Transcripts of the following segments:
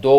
2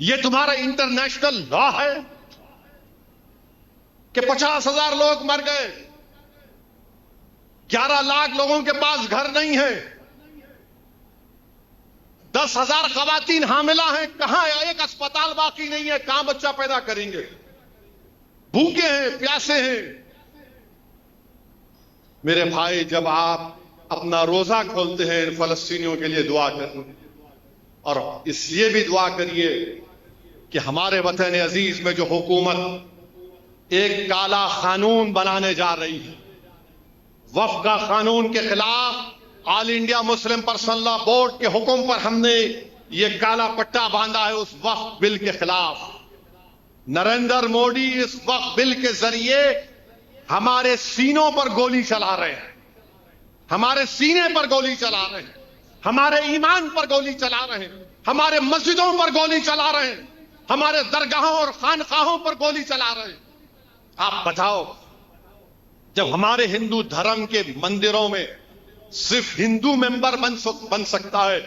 یہ تمہارا international law ہے کہ 50,000 لوگ مر گئے, 11 لاکھ لوگوں کے پاس گھر نہیں ہے, 10,000 خواتین حاملہ ہیں, کہاں ایک اسپتال باقی نہیں ہے, کہاں بچہ پیدا کریں گے, بھوکے ہیں, پیاسے ہیں. میرے بھائی, جب آپ اپنا روزہ کھولتے ہیں فلسطینیوں کے لیے دعا کریں, اور اس لیے بھی دعا کریے کہ ہمارے وطن عزیز میں جو حکومت ایک کالا قانون بنانے جا رہی ہے, وفقہ قانون کے خلاف, آل انڈیا مسلم پرسنل لا بورڈ کے حکم پر ہم نے یہ کالا پٹا باندھا ہے اس وقف بل کے خلاف. نریندر مودی اس وقف بل کے ذریعے ہمارے سینوں پر گولی چلا رہے ہیں, ہمارے سینے پر گولی چلا رہے ہیں, ہمارے ایمان پر گولی چلا رہے ہیں, ہمارے مسجدوں پر گولی چلا رہے ہیں, ہمارے درگاہوں اور خانقاہوں پر گولی چلا رہے ہیں. آپ بتاؤ, جب ہمارے ہندو دھرم کے مندروں میں صرف ہندو ممبر بن سکتا ہے,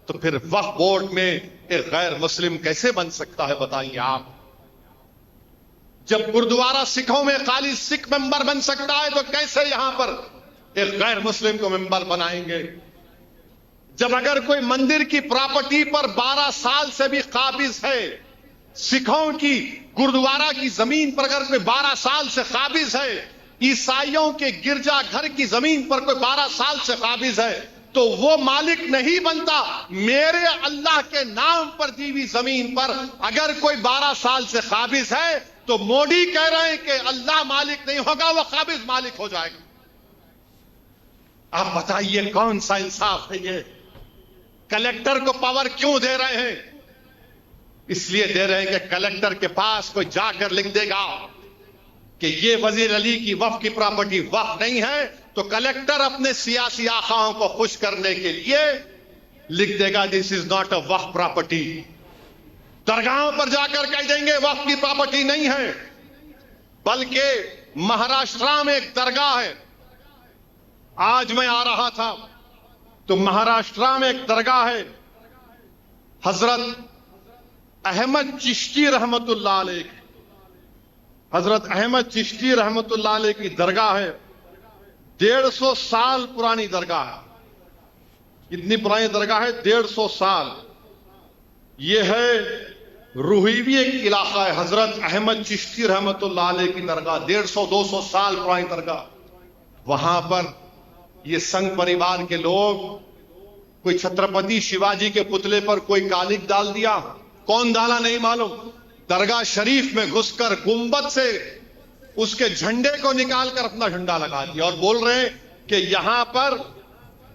تو پھر وقف بورڈ میں ایک غیر مسلم کیسے بن سکتا ہے بتائیے آپ. جب گردوارہ سکھوں میں خالی سکھ ممبر بن سکتا ہے, تو کیسے یہاں پر ایک غیر مسلم کو ممبر بنائیں گے. جب اگر کوئی مندر کی پراپرٹی پر 12 سال سے بھی قابض ہے, سکھوں کی گردوارہ کی زمین پر اگر کوئی 12 سال سے قابض ہے, عیسائیوں کے گرجا گھر کی زمین پر کوئی 12 سال سے قابض ہے, تو وہ مالک نہیں بنتا. میرے اللہ کے نام پر دی ہوئی زمین پر اگر کوئی 12 سال سے قابض ہے, تو مودی کہہ رہے ہیں کہ اللہ مالک نہیں ہوگا, وہ قابض مالک ہو جائے گا. آپ بتائیے کون سا انصاف ہے یہ؟ کلیکٹر کو پاور کیوں دے رہے ہیں؟ اس لیے دے رہے ہیں کہ کلیکٹر کے پاس کوئی جا کر لکھ دے گا کہ یہ وزیر علی کی وقف کی پراپرٹی وقف نہیں ہے, تو کلیکٹر اپنے سیاسی آقاؤں کو خوش کرنے کے لیے لکھ دے گا دس از ناٹ اے وقف پراپرٹی. درگاہوں پر جا کر کہہ دیں گے وقف کی پراپرٹی نہیں ہے. بلکہ مہاراشٹر میں ایک درگاہ ہے, آج میں آ رہا تھا تو مہاراشٹر میں ایک درگاہ ہے, حضرت احمد چشتی رحمت اللہ علیہ کی, حضرت احمد چشتی رحمت اللہ علیہ کی درگاہ ہے. 150 سال پرانی درگاہ ہے. اتنی پرانی درگاہ ہے, 150 سال. یہ ہے روہیوی ایک علاقہ ہے, حضرت احمد چشتی رحمت اللہ علیہ کی درگاہ, 150-200 سال پرانی درگاہ. وہاں پر یہ سنگ پریوار کے لوگ کوئی چھترپتی شیواجی کے پتلے پر کوئی کالک ڈال دیا, کون ڈالا نہیں معلوم, درگاہ شریف میں گھس کر گنبد سے اس کے جھنڈے کو نکال کر اپنا جھنڈا لگا دیا, اور بول رہے ہیں کہ یہاں پر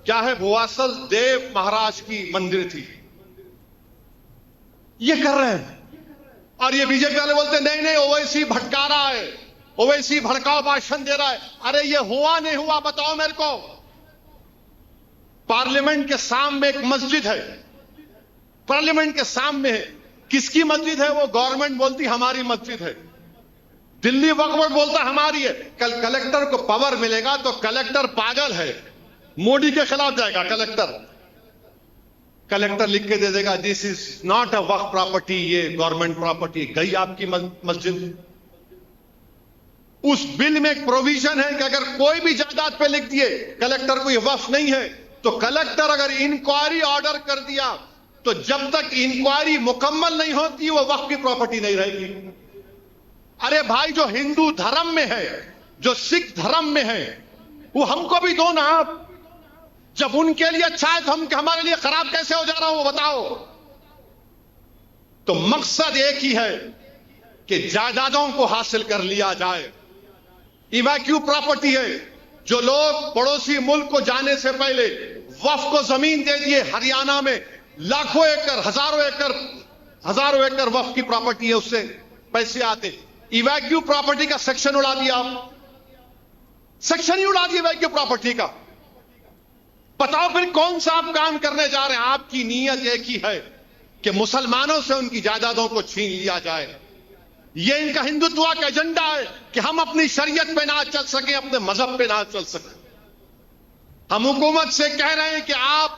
کیا ہے, بھواسل دیو مہاراج کی مندر تھی. یہ کر رہے ہیں. اور یہ بی جے پی والے بولتے ہیں نہیں نہیں اویسی بھٹکا رہا ہے, اویسی بھڑکاؤ بھاشن دے رہا ہے. ارے یہ ہوا نہیں ہوا بتاؤ میرے کو. پارلیمنٹ کے سامنے ایک مسجد ہے, پارلیمنٹ کے سامنے ہے. کس کی مسجد ہے وہ؟ گورنمنٹ بولتی ہماری مسجد ہے, دلی وقف بورڈ بولتا ہماری ہے. کل کلیکٹر کو پاور ملے گا تو کلیکٹر پاگل ہے, مودی کے خلاف جائے گا کلیکٹر. کلیکٹر لکھ کے دے دے گا دس از ناٹ اے وقف پراپرٹی, یہ گورنمنٹ پراپرٹی. گئی آپ کی مسجد. اس بل میں ایک پروویژن ہے کہ اگر کوئی بھی جائیداد پہ لکھ دیے کلیکٹر کو یہ وقف نہیں ہے, تو کلیکٹر اگر انکوائری آرڈر کر دیا تو جب تک انکوائری مکمل نہیں ہوتی وہ وقف کی پراپرٹی نہیں رہے گی. ارے بھائی, جو ہندو دھرم میں ہے, جو سکھ دھرم میں ہے, وہ ہم کو بھی دو نا آپ. جب ان کے لیے اچھا ہے تو ہم ہمارے لیے خراب کیسے ہو جا رہا ہوں وہ بتاؤ. تو مقصد ایک ہی ہے کہ جائیدادوں کو حاصل کر لیا جائے. ایویکیو پراپرٹی ہے, جو لوگ پڑوسی ملک کو جانے سے پہلے وقف کو زمین دے دیے. ہریانہ میں لاکھوں ایکڑ, ہزاروں ایکڑ وقف کی پراپرٹی ہے, اس سے پیسے آتے. ایویکیو پراپرٹی کا سیکشن اڑا دیا آپ, سیکشن ہی اڑا دیا ایویکیو پراپرٹی کا. بتاؤ پھر کون سا آپ کام کرنے جا رہے ہیں؟ آپ کی نیت ایک ہی ہے کہ مسلمانوں سے ان کی جائیدادوں کو چھین لیا جائے. یہ ان کا ہندوتوا کا ایجنڈا ہے کہ ہم اپنی شریعت پہ نہ چل سکیں, اپنے مذہب پہ نہ چل سکیں. ہم حکومت سے کہہ رہے ہیں کہ آپ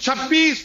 26,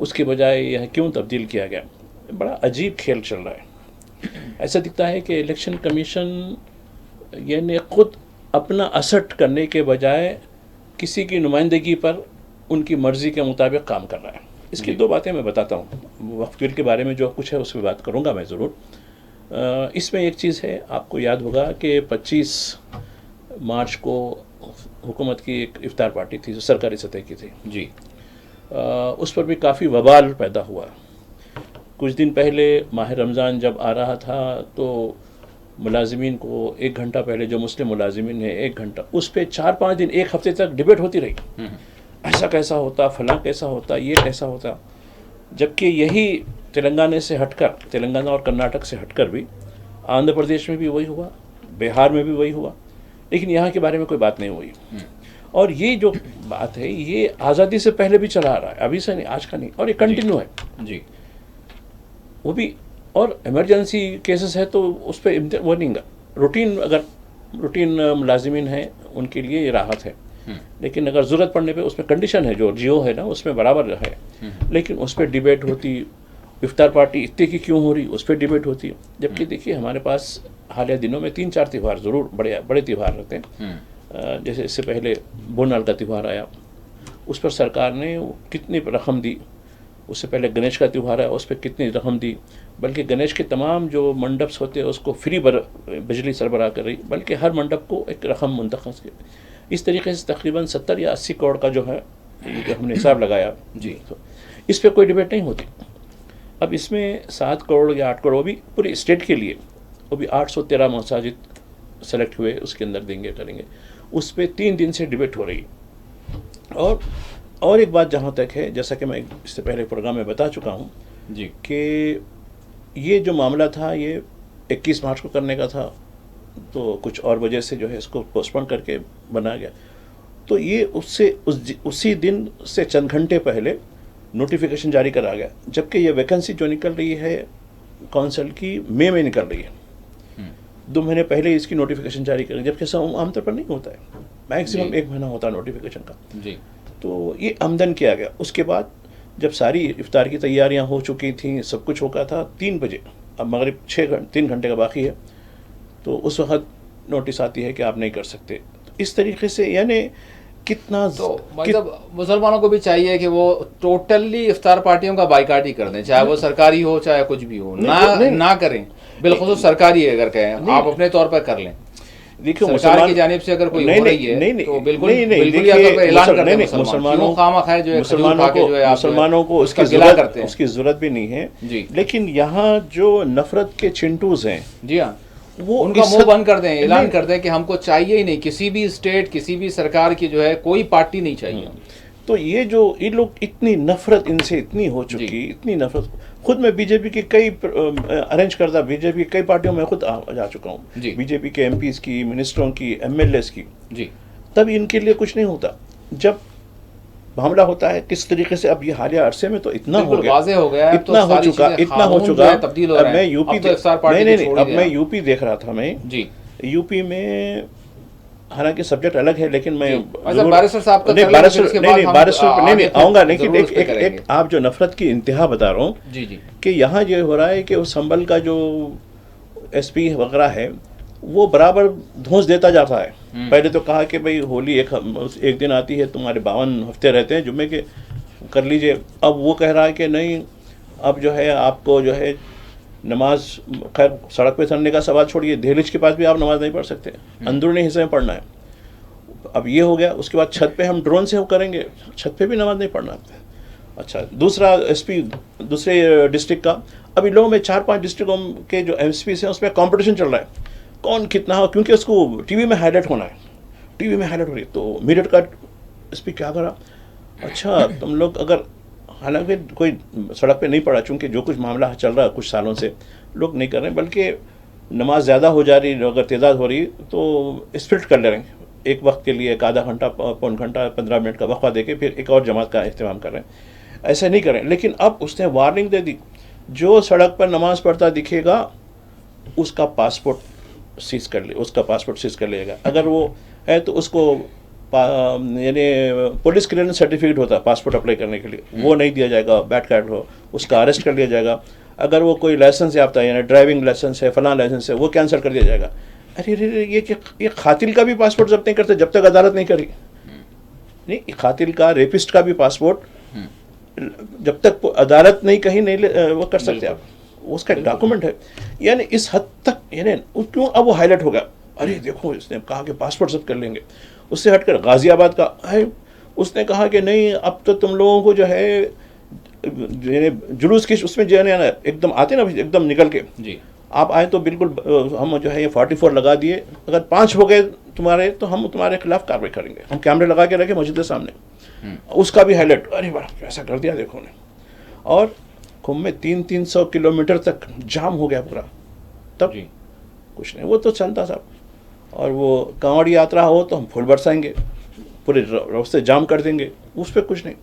اس کے بجائے یہ کیوں تبدیل کیا گیا؟ بڑا عجیب کھیل چل رہا ہے. ایسا دکھتا ہے کہ الیکشن کمیشن یعنی خود اپنا اسٹ کرنے کے بجائے کسی کی نمائندگی پر ان کی مرضی کے مطابق کام کر رہا ہے. اس کی دو باتیں میں بتاتا ہوں. وقت کے بارے میں جو کچھ ہے اس پہ بات کروں گا میں ضرور. اس میں ایک چیز ہے، آپ کو یاد ہوگا کہ 25 مارچ کو حکومت کی ایک افطار پارٹی تھی جو سرکاری سطح کی تھی. جی. اس پر بھی کافی وبال پیدا ہوا. کچھ دن پہلے ماہ رمضان جب آ رہا تھا تو ملازمین کو 1 گھنٹہ پہلے، جو مسلم ملازمین ہیں 1 گھنٹہ، اس پہ 4-5 دن 1 ہفتے تک ڈبیٹ ہوتی رہی. ایسا کیسا ہوتا، فلاں کیسا ہوتا، یہ کیسا ہوتا. جبکہ یہی تلنگانہ سے ہٹ کر، تلنگانہ اور کرناٹک سے ہٹ کر بھی آندھرا پردیش میں بھی وہی ہوا، بہار میں بھی وہی ہوا، لیکن یہاں کے بارے میں کوئی بات نہیں ہوئی. اور یہ جو بات ہے یہ آزادی سے پہلے بھی چلا آ رہا ہے، ابھی سے نہیں، آج کا نہیں، اور یہ کنٹینیو ہے. جی. وہ بھی، اور ایمرجنسی کیسز ہے تو اس پہ وہ نہیں گا. روٹین ملازمین ہیں ان کے لیے یہ راحت ہے. لیکن اگر ضرورت پڑنے پہ اس میں کنڈیشن ہے، جو جیو ہے نا اس میں برابر ہے، لیکن اس پہ ڈیبیٹ ہوتی. افطار پارٹی اتنے کی کیوں ہو رہی، اس پہ ڈیبیٹ ہوتی. جبکہ دیکھیے ہمارے پاس حالیہ دنوں میں 3-4 تہوار ضرور بڑے تہوار رہتے ہیں. جیسے اس سے پہلے بونال کا تہوار آیا، اس پر سرکار نے کتنی رقم دی. اس سے پہلے گنیش کا تہوار آیا، اس پہ کتنی رقم دی. بلکہ گنیش کے تمام جو منڈپس ہوتے ہیں اس کو فری بجلی سربراہ کر رہی، بلکہ ہر منڈپ کو ایک رقم منتخب کی. اس طریقے سے تقریباً 70 یا 80 کروڑ کا جو ہے ہم نے حساب لگایا. جی. تو اس پہ کوئی ڈبیٹ نہیں ہوتی. اب اس میں 7 کروڑ یا 8 کروڑ، وہ بھی پورے اسٹیٹ کے لیے، وہ بھی 813 مساجد سلیکٹ ہوئے، اس کے اندر دیں گے، کریں گے. اس پہ 3 دن سے ڈبیٹ ہو رہی. اور ایک بات جہاں تک ہے، جیسا کہ میں اس سے پہلے پروگرام میں بتا چکا ہوں جی کہ یہ جو معاملہ تھا یہ 21 مارچ کو کرنے کا تھا، تو کچھ اور وجہ سے جو ہے اس کو پوسٹپون کر کے بنا گیا. تو یہ اسی دن سے چند گھنٹے پہلے نوٹیفیکیشن جاری کرا گیا. جبکہ یہ ویکنسی جو نکل رہی ہے کونسل کی مئی میں نکل رہی ہے. 2 مہینے پہلے اس کی نوٹیفیکیشن جاری کریں، جبکہ ایسا عام طور پر نہیں ہوتا ہے. میکسیمم 1 مہینہ ہوتا ہے نوٹیفیکیشن کا. جی. تو یہ آمدن کیا گیا. اس کے بعد جب ساری افطار کی تیاریاں ہو چکی تھیں، سب کچھ ہو گیا تھا، 3 بجے، اب مغرب 3 گھنٹے کا باقی ہے، تو اس وقت نوٹس آتی ہے کہ آپ نہیں کر سکتے. اس طریقے سے یعنی کتنا تو مطلب مسلمانوں کو بھی چاہیے کہ وہ ٹوٹلی افطار پارٹیوں کا بائیکاٹ ہی کر دیں، چاہے وہ سرکاری ہو چاہے کچھ بھی ہو، نہ کریں. بالخصوص سرکاری اگر کہیں، آپ اپنے طور پر کر لیں. دیکھو سرکار کی جانب سے اگر کوئی ہو رہی ہے تو بالکل اعلان کر دیں. مسلمانوں کو اس کی ضرورت بھی نہیں ہے. لیکن یہاں جو نفرت کے چنٹوز ہیں، جی ہاں، وہ ان کا منہ بند کر دیں، اعلان کر دیں کہ ہم کو چاہیے ہی نہیں، کسی بھی اسٹیٹ، کسی بھی سرکار کی جو ہے کوئی پارٹی نہیں چاہیے. تو یہ لوگ اتنی نفرت ان سے اتنی ہو چکی، اتنی نفرت. خود میں بی جے پی کی کئی ارینج کردہ بی جے پی کئی پارٹیوں میں خود جا چکا ہوں، بی جے پی کے ایم پیز کی، منسٹروں کی، ایم ایل ایز کی. جی. تب ان کے لیے کچھ نہیں ہوتا. جب معاملہ ہوتا ہے کس طریقے سے، اب یہ حالیہ عرصے میں تو اتنا ہو گیا، اتنا ہو چکا. اب میں یو پی دیکھ رہا تھا. میں یو پی میں، حالانکہ سبجیکٹ الگ ہے، لیکن میں آؤں گا. لیکن ایک آپ جو نفرت کی انتہا بتا رہا ہوں کہ یہاں یہ ہو رہا ہے کہ اس سنبل کا جو ایس پی وغیرہ ہے وہ برابر دھونس دیتا جاتا ہے. پہلے تو کہا کہ بھئی ہولی ایک دن آتی ہے، تمہارے 52 ہفتے رہتے ہیں جمعے کے، کر لیجئے. اب وہ کہہ رہا ہے کہ نہیں، اب جو ہے آپ کو جو ہے نماز، خیر سڑک پہ چلنے کا سوال چھوڑیے، دہلیز کے پاس بھی آپ نماز نہیں پڑھ سکتے، اندرونی حصے میں پڑھنا ہے. اب یہ ہو گیا. اس کے بعد چھت پہ ہم ڈرون سے کریں گے، چھت پہ بھی نماز نہیں پڑھنا. اچھا، دوسرا ایس پی دوسرے ڈسٹرکٹ کا، اب ان لوگوں میں 4-5 ڈسٹرکٹوں کے جو ایس پی ہیں اس میں کمپٹیشن چل رہا ہے کون کتنا ہو، کیونکہ اس کو ٹی وی میں ہائی لائٹ ہونا ہے. ٹی وی میں ہائی لائٹ ہو رہی ہے تو میرٹ کا ایس پی کیا کرا. اچھا تم لوگ اگر، حالانکہ کوئی سڑک پہ نہیں پڑا، چونکہ جو کچھ معاملہ چل رہا ہے کچھ سالوں سے لوگ نہیں کر رہے ہیں، بلکہ نماز زیادہ ہو جا رہی، اگر تعداد ہو رہی تو اسپلٹ کر لے رہے ہیں. ایک وقت کے لیے 1/2 گھنٹہ، 1 گھنٹہ 15 منٹ کا وقفہ دے کے پھر ایک اور جماعت کا اہتمام کر رہے ہیں. ایسا نہیں کریں. لیکن اب اس نے وارننگ دے دی، جو سڑک پر نماز پڑھتا دکھے گا اس کا پاسپورٹ سیز کر لے، اس کا پاسپورٹ سیز کر لے گا. اگر وہ ہے تو اس کو یعنی پولیس کلیئرنس سرٹیفکیٹ ہوتا ہے پاسپورٹ اپلائی کرنے کے لیے، وہ نہیں دیا جائے گا، بیڈ کارڈ ہو اس کا اریسٹ کر لیا جائے گا. اگر وہ کوئی لائسنس یافتہ یعنی ڈرائیونگ لائسنس ہے، فلاں لائسنس ہے، وہ کینسل کر دیا جائے گا. ارے یہ قاتل کا بھی پاسپورٹ ضبط نہیں کرتے جب تک عدالت نہیں کری. نہیں، قاتل کا، ریپسٹ کا بھی پاسپورٹ جب تک عدالت نہیں کہیں نہیں وہ کر سکتے آپ، اس کا ایک ڈاکومنٹ ہے. یعنی اس حد تک یعنی کیوں اب وہ ہائی لائٹ ہو گیا، ارے دیکھو اس نے کہا کہ پاسپورٹ ضبط کر لیں گے. اس سے ہٹ کر غازی آباد کا ہے، اس نے کہا کہ نہیں اب تو تم لوگوں کو جو ہے جلوس کی اس میں جو ہے نا ایک دم آتے نا ایک دم نکل کے جی آپ آئے تو بالکل ہم جو ہے یہ 44 لگا دیے، اگر 5 ہو گئے تمہارے تو ہم تمہارے خلاف کارروائی کریں گے. ہم کیمرے لگا کے رکھے مسجد کے سامنے، اس کا بھی ہائی لائٹ، ارے بڑا ایسا کر دیا دیکھو نے. اور کھم میں 300 کلومیٹر تک جام ہو گیا پورا، تب جی کچھ نہیں، وہ تو چلتا صاحب. اور وہ کانوڑ یاترا ہو تو ہم پھول برسائیں گے، پورے راستے جام کر دیں گے، اس پہ کچھ نہیں.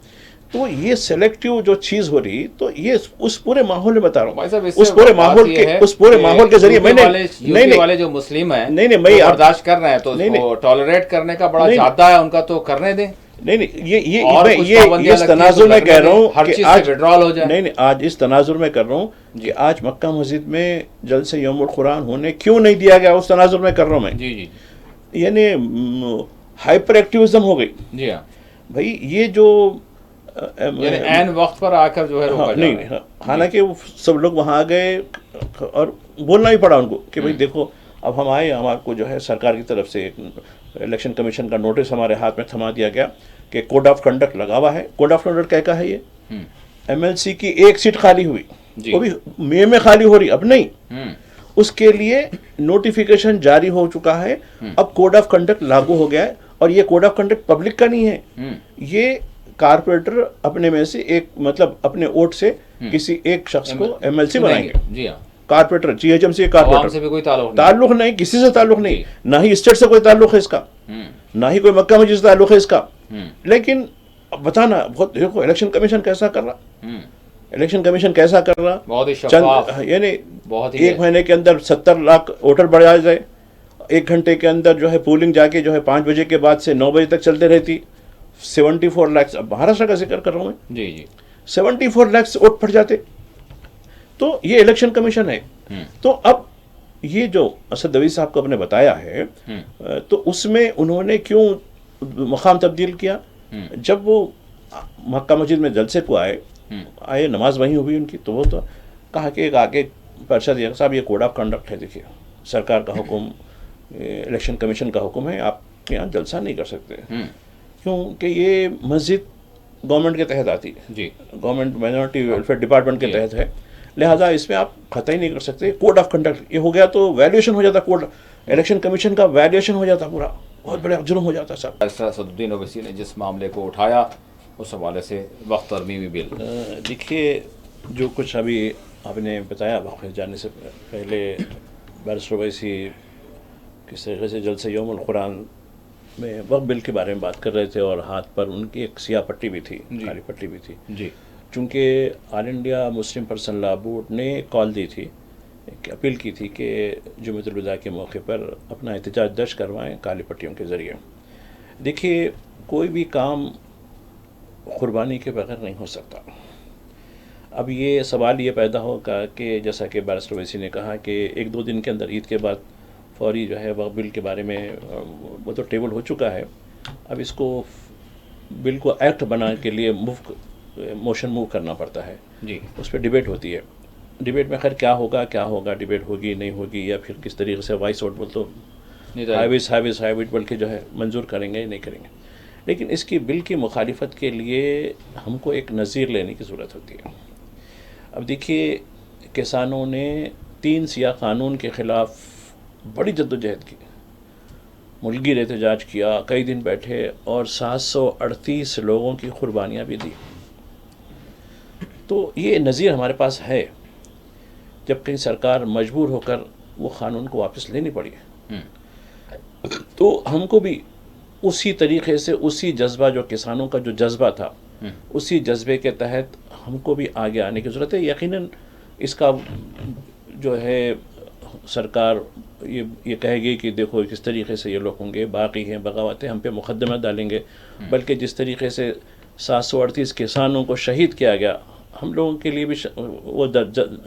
تو یہ سلیکٹیو جو چیز ہو رہی، تو یہ اس پورے ماحول میں بتا رہا ہوں، اس پورے ماحول کے ذریعے میں نے نہیں والے جو مسلم ہیں نہیں میں برداشت کر رہے ہیں تو اس کو ٹالریٹ کرنے کا بڑا زیادہ ہے ان کا، تو کرنے دیں. نہیں یہ اس تناظر میں کہہ رہا ہوں کہ آج وڈرال ہو جائے. نہیں آج اس تناظر میں کر رہا ہوں کہ آج مکہ مسجد میں جلسے یوم القرآن ہونے کیوں نہیں دیا گیا، اس تناظر میں کر رہا ہوں میں. جی جی یعنی ہائپر ایکٹیوزم ہو گئی. جی ہاں بھائی یہ جو یعنی عین وقت پر آ کر جو ہے روکا جا رہا ہے. نہیں، حالانکہ وہ سب لوگ وہاں آ گئے اور بولنا ہی پڑا ان کو کہ بھائی دیکھو اب ہم آئے، ہمارے کو جو ہے سرکار کی طرف سے الیکشن کمیشن کا نوٹس ہمارے ہاتھ میں تھما دیا گیا کہ کوڈ آف کنڈکٹ لگا ہوا ہے. کوڈ آف کنڈکٹ کیا کہا ہے یہ ایم ایل سی کی 1 سیٹ خالی ہوئی، وہ بھی مئی میں خالی ہو رہی، اب نہیں، اس کے لیے نوٹیفیکیشن جاری ہو چکا ہے. اب کوڈ آف کنڈکٹ لاگو ہو گیا ہے، اور یہ کوڈ آف کنڈکٹ پبلک کا نہیں ہے، یہ کارپوریٹر اپنے میں سے ایک مطلب اپنے ووٹ سے کسی ایک شخص کو ایم ایل سی بنائیں گے. جی ہاں corporator G H M C عوام سے بھی کوئی تعلق نہیں، کسی سے تعلق نہیں، نہ ہی اسٹیٹ سے کوئی تعلق ہے اس کا، نہ ہی کوئی مکہ مسجد سے تعلق ہے اس کا. لیکن بتانا بہت دیکھو الیکشن کمیشن کیسا کر رہا، الیکشن کمیشن کیسا کر رہا، بہت ہی شفاف، یعنی بہت ہی 1 مہینے کے اندر 70 لاکھ ووٹر بڑھا جائے، 1 گھنٹے کے اندر جو ہے پولنگ جا کے جو ہے 5 بجے کے بعد سے 9 بجے تک چلتے رہتی. 74 لاکھ، اب مہاراشٹر کا ذکر کر رہا ہوں میں، جی جی 74 لاکھ سے ووٹ پڑ جاتے. تو یہ الیکشن کمیشن ہے. تو اب یہ جو اسد دوی صاحب کو آپ نے بتایا ہے، تو اس میں انہوں نے کیوں مقام تبدیل کیا؟ جب وہ مکہ مسجد میں جلسے کو آئے نماز وہیں ہوئی ان کی، تو وہ تو کہا کہ ایک آگے پرچہ دیا صاحب یہ کوڈ آف کنڈکٹ ہے، دیکھیے سرکار کا حکم، الیکشن کمیشن کا حکم ہے، آپ یہاں جلسہ نہیں کر سکتے کیونکہ یہ مسجد گورنمنٹ کے تحت آتی ہے، جی گورنمنٹ مائنورٹی ویلفیئر ڈپارٹمنٹ کے تحت ہے، لہٰذا اس میں آپ خطا ہی نہیں کر سکتے. کوڈ آف کنڈکٹ یہ ہو گیا تو ویلیوشن ہو جاتا، کوڈ الیکشن کمیشن کا ویلیوشن ہو جاتا، پورا بہت بڑا جرم ہو جاتا صاحب. اسد الدین اویسی نے جس معاملے کو اٹھایا اس حوالے سے وقت ترمیمی بل، دیکھیے جو کچھ ابھی آپ نے بتایا واقع جانے سے پہلے بیرسٹر اویسی کس طریقے سے جلسے یوم القرآن میں وقف بل کے بارے میں بات کر رہے تھے، اور ہاتھ پر ان کی ایک سیاہ پٹی بھی تھی، کالی پٹی بھی تھی. جی چونکہ آل انڈیا مسلم پرسن لا بورڈ نے کال دی تھی، ایک اپیل کی تھی کہ جمعۃ الوداع کے موقع پر اپنا احتجاج درج کروائیں کالی پٹیوں کے ذریعے. دیکھیے کوئی بھی کام قربانی کے بغیر نہیں ہو سکتا. اب یہ سوال یہ پیدا ہوگا کہ جیسا کہ بیرسٹر اویسی نے کہا کہ 1-2 دن کے اندر عید کے بعد فوری جو ہے وقف بل کے بارے میں وہ تو ٹیبل ہو چکا ہے، اب اس کو بل کو ایکٹ بنانے کے لیے موشن موو کرنا پڑتا ہے. جی اس پہ ڈیبیٹ ہوتی ہے. ڈیبیٹ میں خیر کیا ہوگا ڈیبیٹ ہوگی نہیں ہوگی، یا پھر کس طریقے سے وائس ووٹ بول تو ہائی بول کے جو ہے منظور کریں گے یا نہیں کریں گے. لیکن اس کی بل کی مخالفت کے لیے ہم کو ایک نظیر لینے کی ضرورت ہوتی ہے. اب دیکھیے کسانوں نے 3 سیاہ قانون کے خلاف بڑی جدوجہد کی، ملکی احتجاج کیا، کئی دن بیٹھے، اور 738 لوگوں کی قربانیاں بھی دی. تو یہ نظیر ہمارے پاس ہے. جب کہیں سرکار مجبور ہو کر وہ قانون کو واپس لینی پڑی، تو ہم کو بھی اسی طریقے سے اسی جذبہ جو کسانوں کا جو جذبہ تھا، اسی جذبے کے تحت ہم کو بھی آگے آنے کی ضرورت ہے. یقیناً اس کا جو ہے سرکار یہ کہے گی کہ دیکھو کس طریقے سے یہ لوگ ہوں گے، باقی ہیں بغاوتیں ہم پہ مقدمہ ڈالیں گے، بلکہ جس طریقے سے 738 کسانوں کو شہید کیا گیا، ہم لوگوں کے لیے بھی وہ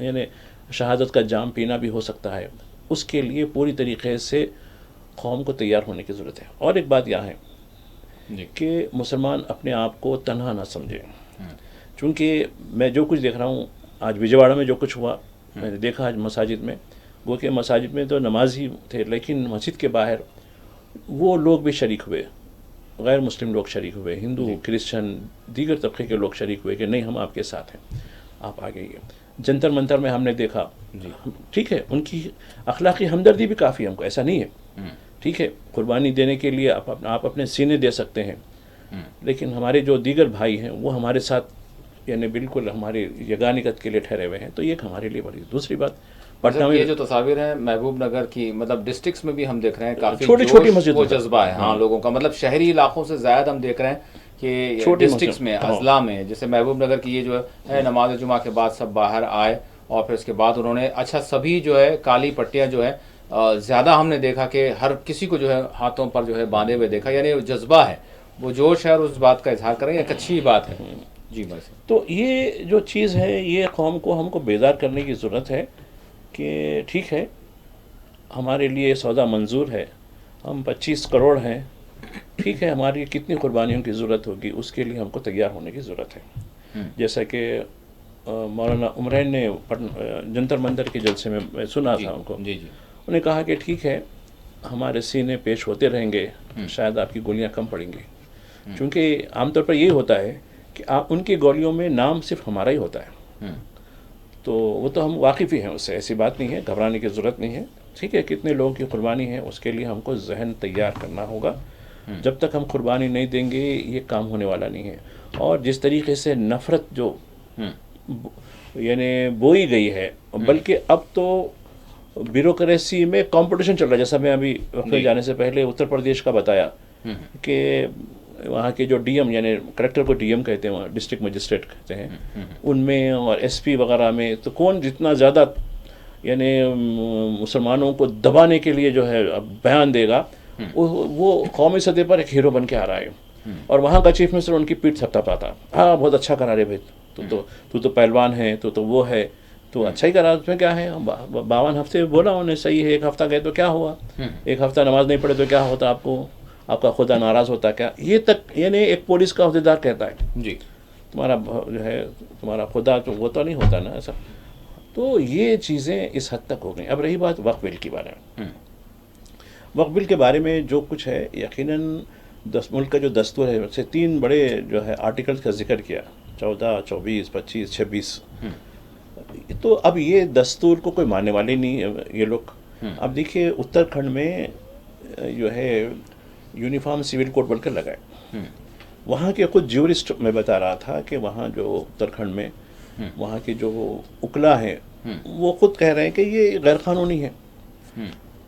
یعنی شہادت کا جام پینا بھی ہو سکتا ہے. اس کے لیے پوری طریقے سے قوم کو تیار ہونے کی ضرورت ہے. اور ایک بات یہ ہے جی کہ مسلمان اپنے آپ کو تنہا نہ سمجھے، چونکہ میں جو کچھ دیکھ رہا ہوں آج وجے میں جو کچھ ہوا، میں نے دیکھا آج مساجد میں، وہ کہ مساجد میں تو نمازی تھے، لیکن مسجد کے باہر وہ لوگ بھی شریک ہوئے، غیر مسلم لوگ شریک ہوئے، ہندو کرسچن دیگر طبقے کے لوگ شریک ہوئے کہ نہیں ہم آپ کے ساتھ ہیں، آپ آگے یہ. جنتر منتر میں ہم نے دیکھا، ٹھیک ہے ان کی اخلاقی ہمدردی بھی کافی ہم کو، ایسا نہیں ہے، ٹھیک ہے قربانی دینے کے لیے آپ اپنے سینے دے سکتے ہیں، لیکن ہمارے جو دیگر بھائی ہیں وہ ہمارے ساتھ یعنی بالکل ہماری یگانگت کے لیے ٹھہرے ہوئے ہیں، تو یہ ہمارے لیے بڑی. دوسری بات پٹنہ میں یہ جو تصاویر ہیں محبوب نگر کی، مطلب ڈسٹرکٹس میں بھی ہم دیکھ رہے ہیں کافی چھوٹی چھوٹی مسجد وہ جذبہ ہے ہاں لوگوں کا، مطلب شہری علاقوں سے زیادہ ہم دیکھ رہے ہیں کہ ڈسٹرکٹس میں اضلاع میں، جیسے محبوب نگر کی یہ جو ہے نماز جمعہ کے بعد سب باہر آئے اور پھر اس کے بعد انہوں نے اچھا سبھی جو ہے کالی پٹیاں جو ہے زیادہ ہم نے دیکھا کہ ہر کسی کو جو ہے ہاتھوں پر جو ہے باندھے ہوئے دیکھا، یعنی وہ جذبہ ہے، وہ جوش ہے اور اس بات کا اظہار کریں، ایک اچھی بات ہے. جی بس تو یہ جو چیز ہے یہ قوم کو ہم کو بیدار کرنے کی ضرورت ہے کہ ٹھیک ہے ہمارے لیے سودا منظور ہے، ہم 25 کروڑ ہیں، ٹھیک ہے ہماری کتنی قربانیوں کی ضرورت ہوگی اس کے لیے ہم کو تیار ہونے کی ضرورت ہے. جیسا کہ مولانا عمرین نے جنتر منتر کے جلسے میں سنا تھا ان کو، انہوں نے کہا کہ ٹھیک ہے ہمارے سینے پیش ہوتے رہیں گے، شاید آپ کی گولیاں کم پڑیں گی، چونکہ عام طور پر یہ ہوتا ہے کہ ان کی گولیوں میں نام صرف ہمارا ہی ہوتا ہے، تو وہ تو ہم واقف ہی ہیں اس سے، ایسی بات نہیں ہے، گھبرانے کی ضرورت نہیں ہے. ٹھیک ہے کتنے لوگوں کی قربانی ہے اس کے لیے ہم کو ذہن تیار کرنا ہوگا. جب تک ہم قربانی نہیں دیں گے یہ کام ہونے والا نہیں ہے. اور جس طریقے سے نفرت جو یعنی بوئی گئی ہے، بلکہ اب تو بیوروکریسی میں کمپٹیشن چل رہا ہے، جیسا میں ابھی وقفے جانے سے پہلے اتر پردیش کا بتایا کہ وہاں کے جو ڈی ایم یعنی کلیکٹر کو ڈی ایم کہتے ہیں، وہاں ڈسٹرکٹ مجسٹریٹ کہتے ہیں، ان میں اور ایس پی وغیرہ میں تو کون جتنا زیادہ یعنی مسلمانوں کو دبانے کے لیے جو ہے بیان دے گا وہ قومی سطح پر ایک ہیرو بن کے آ رہا ہے. اور وہاں کا چیف منسٹر ان کی پیٹھ تھپتھپاتا، ہاں بہت اچھا کرا رہے بھائی، تو پہلوان ہے، تو وہ ہے، تو اچھا ہی کرا، اس میں کیا ہے، 52 ہفتے بولا انہیں صحیح ہے، 1 ہفتہ گئے تو کیا ہوا، 1 ہفتہ نماز نہیں پڑھے تو کیا ہوتا، آپ کو آپ کا خدا ناراض ہوتا کیا، یہ تک یعنی ایک پولیس کا عہدیدار کہتا ہے جی تمہارا جو ہے تمہارا خدا تو وہ تو نہیں ہوتا نا ایسا. تو یہ چیزیں اس حد تک ہو گئیں. اب رہی بات وقف بل کے بارے میں، وقف بل کے بارے میں جو کچھ ہے یقیناً ملک کا جو دستور ہے اس سے 3 بڑے جو ہے آرٹیکلز کا ذکر کیا، 14، 24، 25، 26. تو اب یہ دستور کو کوئی ماننے والے نہیں یہ لوگ. اب دیکھیے اتراکھنڈ میں جو ہے یونیفارم سول کوڈ بول کر لگائے، وہاں کے خود جیورسٹ میں بتا رہا تھا کہ وہاں جو اتراکھنڈ میں وہاں کے جو اکلا ہیں وہ خود کہہ رہے ہیں کہ یہ غیر قانونی ہے.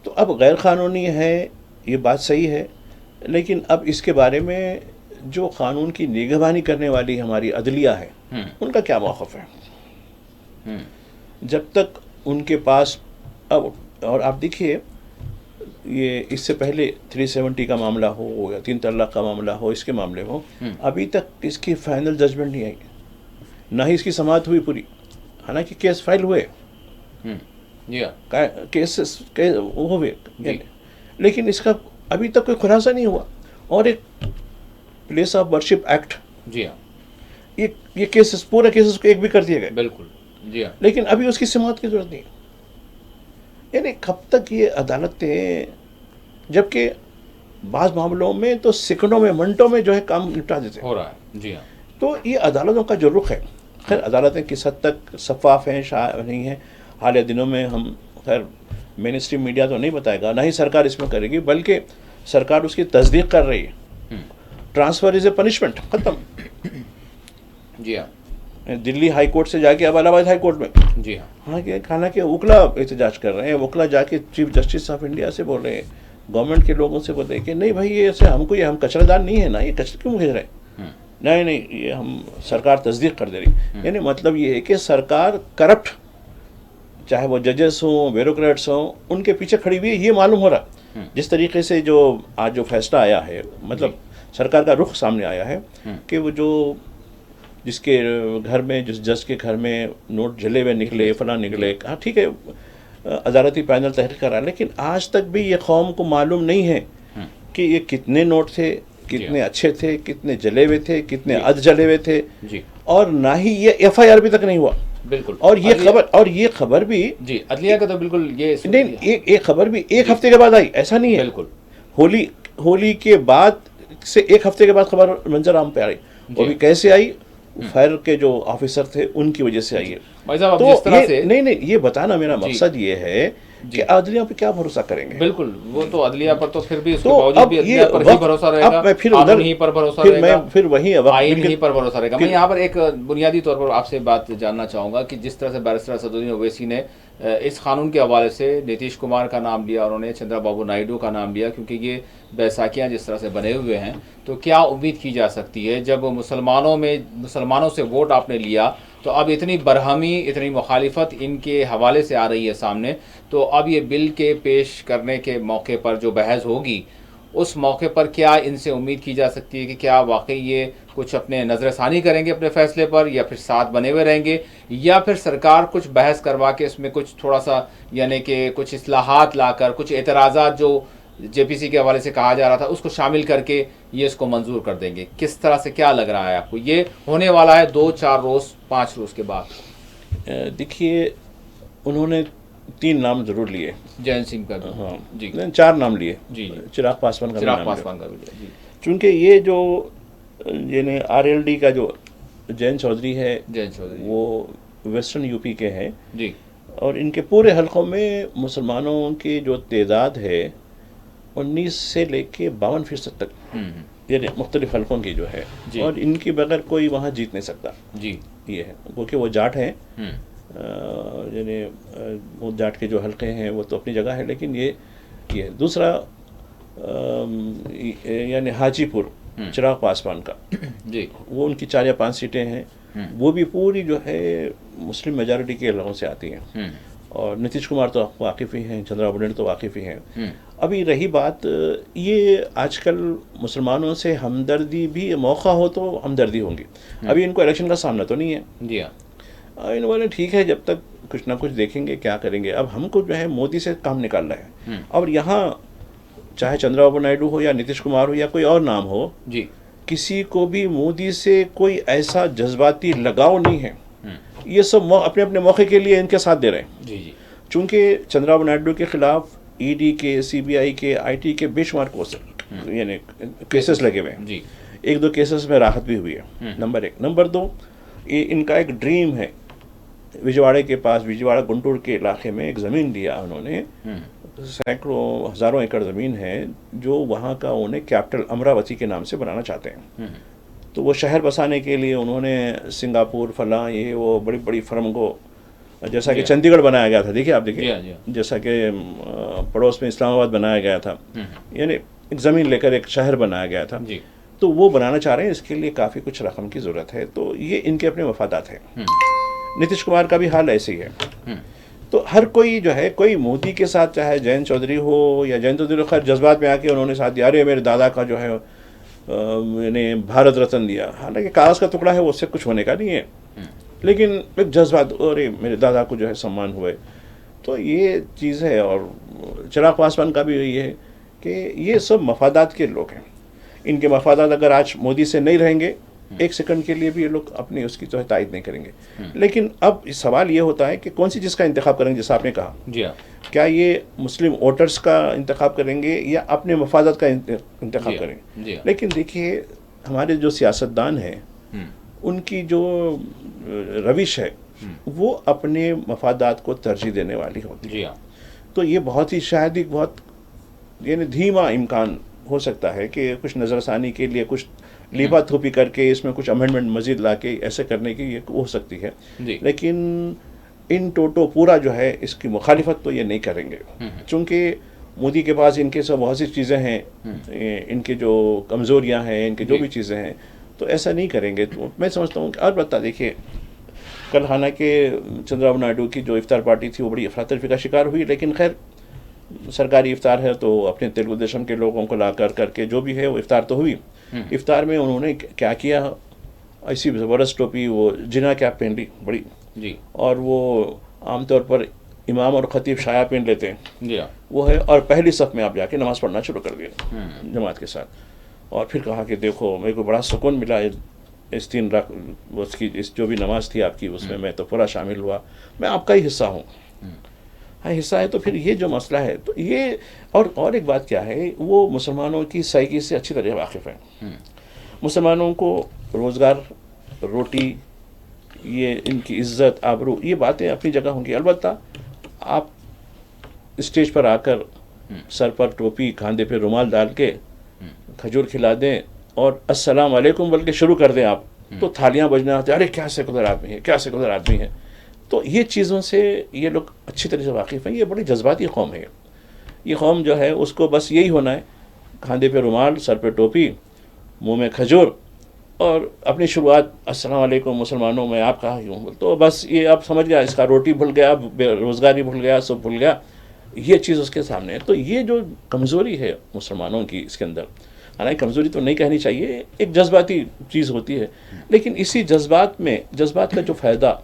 تو اب غیر قانونی ہے یہ بات صحیح ہے، لیکن اب اس کے بارے میں جو قانون کی نگہبانی کرنے والی ہماری عدلیہ ہے ان کا کیا موقف ہے؟ جب تک ان کے پاس اب، اور آپ دیکھیے یہ اس سے پہلے 370 کا معاملہ ہو یا 3 طلاق کا معاملہ ہو، اس کے معاملے ہو، ابھی تک اس کی فائنل ججمنٹ نہیں آئی، نہ ہی اس کی سماعت ہوئی پوری، حالانکہ کیس فائل ہوئے، کیسز ہوئے، لیکن اس کا ابھی تک کوئی خلاصہ نہیں ہوا. اور ایک پلیس آف ورشپ ایکٹ، جی ہاں، یہ کیسز پورے کیسز کو ایک بھی کر دیے گئے، بالکل جی ہاں، لیکن ابھی اس کی سماعت کی ضرورت نہیں. یعنی کب تک یہ عدالتیں، جبکہ بعض معاملوں میں تو سیکنڈوں میں منٹوں میں جو ہے کام نپٹا دیتے ہیں، ہو رہا ہے. جی ہاں، تو یہ عدالتوں کا جو رخ ہے، خیر عدالتیں کس حد تک شفاف ہیں نہیں ہیں، حالیہ دنوں میں ہم خیر مین اسٹریم میڈیا تو نہیں بتائے گا، نہ ہی سرکار اس میں کرے گی، بلکہ سرکار اس کی تصدیق کر رہی ہے. ٹرانسفر از اے پنشمنٹ، ختم. جی ہاں، دلی ہائی کورٹ سے جا کے اب الہ آباد ہائی کورٹ میں، جی ہاں، حالانکہ وکلا احتجاج کر رہے ہیں، وکلا جا کے چیف جسٹس آف انڈیا سے بول رہے ہیں، گورنمنٹ کے لوگوں سے بول رہے ہیں کہ نہیں بھائی یہ ایسے ہم کچرا دان نہیں ہے نا، یہ کچرے کیوں بھیج رہے ہیں، نہیں یہ ہم سرکار تصدیق کر دے رہی. یعنی مطلب یہ ہے کہ سرکار کرپٹ چاہے وہ ججز ہوں، بیوروکریٹس ہوں، ان کے پیچھے کھڑی ہوئی ہے. یہ معلوم ہو رہا جس طریقے سے جو آج جو فیصلہ آیا ہے، مطلب سرکار کا رخ سامنے آیا ہے کہ وہ جو جس کے گھر میں، جس جج کے گھر میں نوٹ جلے ہوئے نکلے، فلاں نکلے، ہاں ٹھیک ہے عدالتی پینل تحریر کرا، لیکن آج تک بھی یہ قوم کو معلوم نہیں ہے کہ یہ کتنے نوٹ تھے، کتنے اچھے تھے، کتنے جلے ہوئے تھے، کتنے جلے ہوئے تھے، اور نہ ہی یہ ایف آئی آر بھی تک نہیں ہوا. بالکل. اور یہ خبر بھی جی عدلیہ کا تو بالکل یہ نہیں، ایک خبر بھی ایک ہفتے کے بعد آئی، ایسا نہیں ہے. بالکل ہولی کے بعد سے ایک ہفتے کے بعد خبر منظر عام پہ آئی. وہ بھی کیسے آئی؟ فائر کے جو آفیسر تھے ان کی وجہ سے آئی ہے. تو نہیں یہ بتانا میرا مقصد یہ ہے کہ عدلیہ پہ کیا بھروسہ کریں گے. بالکل، وہ تو عدلیہ پر تو پھر بھی اس کے باوجود بھی عدلیہ پر ہی بھروسہ رہے گا، قانون ہی پر بھروسہ رہے گا، پھر وہی آئین ہی پر بھروسہ رہے گا. میں یہاں پر ایک بنیادی طور پر آپ سے بات جاننا چاہوں گا کہ جس طرح سے بیرسٹر اسدالدین اویسی نے اس قانون کے حوالے سے نتیش کمار کا نام لیا، انہوں نے چندرا بابو نائیڈو کا نام لیا، کیونکہ یہ بیساکھیاں جس طرح سے بنے ہوئے ہیں، تو کیا امید کی جا سکتی ہے جب مسلمانوں سے ووٹ آپ نے لیا تو اب اتنی برہمی، اتنی مخالفت ان کے حوالے سے آ رہی ہے سامنے، تو اب یہ بل کے پیش کرنے کے موقع پر جو بحث ہوگی اس موقع پر کیا ان سے امید کی جا سکتی ہے کہ کیا واقعی یہ کچھ اپنے نظر ثانی کریں گے اپنے فیصلے پر، یا پھر ساتھ بنے ہوئے رہیں گے، یا پھر سرکار کچھ بحث کروا کے اس میں کچھ تھوڑا سا یعنی کہ کچھ اصلاحات لا کر، کچھ اعتراضات جو جے پی سی کے حوالے سے کہا جا رہا تھا اس کو شامل کر کے یہ اس کو منظور کر دیں گے؟ کس طرح سے کیا لگ رہا ہے آپ کو؟ یہ ہونے والا ہے 2-4 روز 5 روز کے بعد. دیکھیے انہوں نے 3 نام ضرور لیے، جین سنگھ کا بھی، ہاں جی 4 نام لیے، جی چراغ پاسوان کا نام بھی، جی چونکہ یہ جو یعنی آر ایل ڈی کا جو جین چودھری ہے وہ ویسٹرن یو پی کے ہیں جی، اور ان کے پورے حلقوں میں مسلمانوں کی جو تعداد ہے 19 سے لے کے 52% تک، یعنی مختلف حلقوں کی جو ہے، اور ان کی بغیر کوئی وہاں جیت نہیں سکتا. جی یہ ہے کیونکہ وہ جاٹ ہیں، یعنی وہ جاٹ کے جو حلقے ہیں وہ تو اپنی جگہ ہے، لیکن یہ دوسرا یعنی حاجی پور چراغ پاسوان کا، جی وہ ان کی 4 یا 5 سیٹیں ہیں، وہ بھی پوری جو ہے مسلم میجارٹی کے علاقوں سے آتی ہیں. اور نتیش کمار تو واقف ہی ہیں، چندرا بابو نائیڈو تو واقف ہی ہیں. ابھی رہی بات یہ آج کل مسلمانوں سے ہمدردی بھی موقع ہو تو ہمدردی ہوں گی. ابھی ان کو الیکشن کا سامنا تو نہیں ہے. جی ہاں، ان والے ٹھیک ہے جب تک کچھ نہ کچھ دیکھیں گے کیا کریں گے. اب ہم کو جو ہے مودی سے کام نکالنا ہے. اور یہاں چاہے چندرا بابو نائیڈو ہو یا نتیش کمار ہو یا کوئی اور نام ہو، جی کسی کو بھی مودی سے کوئی ایسا جذباتی لگاؤ نہیں ہے. یہ سب اپنے اپنے موقع کے لیے ان کے ساتھ دے رہے ہیں. جی جی، چونکہ چندرا بابو نائیڈو کے خلاف ای ڈی کے، سی بی آئی کے، آئی ٹی کے بے شمار یعنی کیسز لگے ہوئے ہیں. جی 1-2 کیسز میں راحت بھی ہوئی ہے. نمبر 1. نمبر 2، یہ ان کا ایک ڈریم ہے. وجواڑے کے پاس، وجواڑا گنٹور کے علاقے میں ایک زمین لیا انہوں نے، سینکڑوں ہزاروں ایکڑ زمین ہے، جو وہاں کا انہیں کیپٹل امراوتی کے نام سے بنانا چاہتے ہیں. تو وہ شہر بسانے کے لیے انہوں نے سنگاپور فلاں یہ وہ بڑی بڑی فرم کو، جیسا کہ چندی گڑھ بنایا گیا تھا، دیکھیے آپ دیکھیے، جیسا کہ پڑوس میں اسلام آباد بنایا گیا تھا، یعنی ایک زمین لے کر ایک شہر بنایا گیا تھا. تو وہ بنانا چاہ رہے ہیں، اس کے لیے کافی کچھ رقم کی ضرورت ہے. تو یہ ان کے اپنے مفادات ہیں. نتیش کمار کا بھی حال ایسے ہی ہے. تو ہر کوئی جو ہے، کوئی مودی کے ساتھ، چاہے جین چودھری ہو یا جین چودھری، خیر جذبات میں آ کے انہوں نے ساتھ دیا، ارے میرے دادا کا جو ہے یعنی بھارت رتن دیا، حالانکہ کاغذ کا ٹکڑا ہے، وہ اس سے کچھ ہونے کا نہیں ہے، لیکن ایک جذبات، ارے میرے دادا کو جو ہے سمان ہوئے. تو یہ چیز ہے. اور چراغ پاسوان کا بھی یہی ہے کہ یہ سب مفادات کے لوگ ہیں. ان کے مفادات اگر آج مودی سے نہیں رہیں گے، 1 سیکنڈ کے لیے بھی یہ لوگ اپنی اس کی جو ہے تائید نہیں کریں گے. لیکن اب سوال یہ ہوتا ہے کہ کون سی چیز کا انتخاب کریں گے، جیسا آپ نے کہا. جی ہاں، کیا یہ مسلم ووٹرز کا انتخاب کریں گے یا اپنے مفادات کا انتخاب کریں گے؟ لیکن دیکھیے ہمارے جو سیاستدان ہیں ان کی جو روش ہے وہ اپنے مفادات کو ترجیح دینے والی ہوتی ہے. تو یہ بہت ہی شاید ہی بہت یعنی دھیما امکان ہو سکتا ہے کہ کچھ نظر ثانی کے لیے کچھ لیبا تھوپی کر کے اس میں کچھ امینڈمنٹ مزید لا کے ایسے کرنے کی یہ ہو سکتی ہے. لیکن ان ٹوٹو پورا جو ہے اس کی مخالفت تو یہ نہیں کریں گے، چونکہ مودی کے پاس ان کے سب بہت سی چیزیں ہیں، ان کے جو کمزوریاں ہیں، ان کے جو بھی چیزیں ہیں، تو ایسا نہیں کریں گے. تو میں سمجھتا ہوں کہ البتہ دیکھیے کل حالانکہ چندرابابو نائیڈو کی جو افطار پارٹی تھی وہ بڑی افراتفری کا شکار ہوئی، لیکن خیر سرکاری افطار ہے تو اپنے تیلگو دیشم کے لوگوں کو لا کر کے جو بھی ہے وہ افطار تو ہوئی. افطار میں انہوں نے کیا کیا، ایسی زبردست ٹوپی وہ جنا کیپ پہن لی بڑی، جی اور وہ عام طور پر امام اور خطیب شایا پہن لیتے ہیں جی وہ ہے، اور پہلی صف میں آپ جا کے نماز پڑھنا شروع کر دیا جماعت کے ساتھ. اور پھر کہا کہ دیکھو میرے کو بڑا سکون ملا اس 3 رکعت اس کی اس جو بھی نماز تھی آپ کی اس میں تو پورا شامل ہوا، میں آپ کا ہی حصہ ہوں. ہاں حصہ ہے تو پھر یہ جو مسئلہ ہے تو یہ اور ایک بات کیا ہے، وہ مسلمانوں کی سائیکی سے اچھی طرح واقف ہیں. مسلمانوں کو روزگار، روٹی، یہ ان کی عزت، آبرو، یہ باتیں اپنی جگہ ہوں گی. البتہ آپ اسٹیج پر آ کر سر پر ٹوپی، کاندھے پہ رومال ڈال کے کھجور کھلا دیں اور السلام علیکم بول کے شروع کر دیں آپ، تو تھالیاں بجنا آتے، ارے کیا سیکولر آدمی ہے، کیا سیکولر آدمی ہے. تو یہ چیزوں سے یہ لوگ اچھی طرح سے واقف ہیں. یہ بڑی جذباتی قوم ہے. یہ قوم جو ہے اس کو بس یہی ہونا ہے، کاندھے پہ رومال، سر پہ ٹوپی، منہ میں کھجور، اور اپنی شروعات السلام علیکم مسلمانوں میں آپ کہا ہوں، تو بس یہ آپ سمجھ گیا، اس کا روٹی بھول گیا، بے روزگاری بھول گیا، سب بھول گیا. یہ چیز اس کے سامنے ہے. تو یہ جو کمزوری ہے مسلمانوں کی اس کے اندر، حالانکہ کمزوری تو نہیں کہنی چاہیے، ایک جذباتی چیز ہوتی ہے، لیکن اسی جذبات کا جو فائدہ